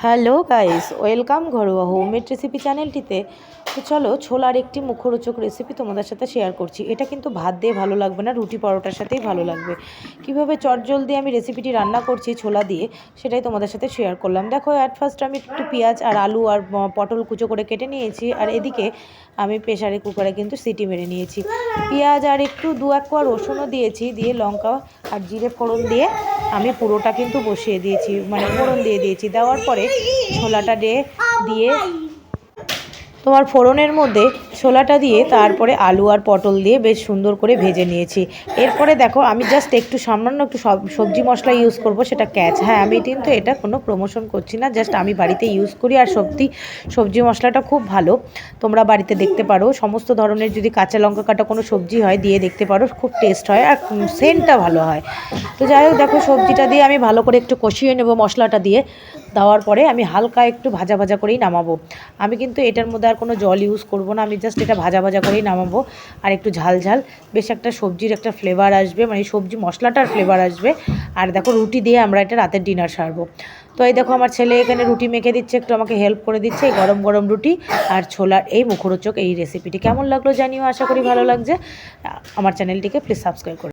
Hello guys, welcome ঘরোয়া homemade recipe চ্যানেলটিতে। তো চলো, ছোলার একটি মুখরোচক রেসিপি তোমাদের সাথে শেয়ার করছি। এটা কিন্তু ভাত দিয়ে ভালো লাগবে না, রুটি পরোটার সাথেই ভালো লাগবে। কীভাবে চটজলদি আমি রেসিপিটি রান্না করছি ছোলা দিয়ে, সেটাই তোমাদের সাথে শেয়ার করলাম। দেখো, অ্যাট ফার্স্ট আমি একটু পেঁয়াজ আর আলু আর পটল কুচো করে কেটে নিয়েছি, আর এদিকে আমি প্রেসারে কুকারে কিন্তু সিটি মেরে নিয়েছি। পেঁয়াজ আর একটু দু এক কোয়া রসুনও দিয়েছি, দিয়ে লঙ্কা আর জিরে ফোড়ন দিয়ে আমি পুরোটা কিন্তু বসিয়ে দিয়েছি, মানে ফোড়ন দিয়ে দিয়েছি। দেওয়ার পরে ছোলাটা দিয়ে তোমার ফোড়নের মধ্যে ছোলাটা দিয়ে তারপরে আলু আর পটল দিয়ে বেশ সুন্দর করে ভেজে নিয়েছি। এরপরে দেখো, আমি জাস্ট একটু সামান্য একটু সবজি মশলা ইউজ করব, সেটা ক্যাচ। হ্যাঁ, আমি কিন্তু এটা কোনো প্রমোশন করছি না, জাস্ট আমি বাড়িতে ইউজ করি। আর সবজি মশলাটা খুব ভালো, তোমরা বাড়িতে দেখতে পারো। সমস্ত ধরনের যদি কাঁচা লঙ্কা কাটা কোনো সবজি হয় দিয়ে দেখতে পারো, খুব টেস্ট হয় আর সেন্টটা ভালো হয়। তো যাই হোক, দেখো সবজিটা দিয়ে আমি ভালো করে একটু কষিয়ে নেব মশলাটা দিয়ে। দেওয়ার পরে আমি হালকা একটু ভাজা ভাজা করেই নামাবো। আমি কিন্তু এটার মধ্যে আর কোনো জল ইউজ করব না, আমি জাস্ট এটা ভাজা ভাজা করেই নামাবো। আর একটু ঝাল ঝাল বেশ একটা সবজির একটা ফ্লেভার আসবে, মানে সবজি মশলাটার ফ্লেভার আসবে। আর দেখো, রুটি দিয়ে আমরা এটা রাতের ডিনার সারবো। তো এই দেখো, আমার ছেলে এখানে রুটি মেখে দিচ্ছে, একটু আমাকে হেল্প করে দিচ্ছে। এই গরম গরম রুটি আর ছোলার এই মুখরোচক এই রেসিপিটি কেমন লাগলো জানিও, আশা করি ভালো লাগছে। আমার চ্যানেলটিকে প্লিজ সাবস্ক্রাইব করো।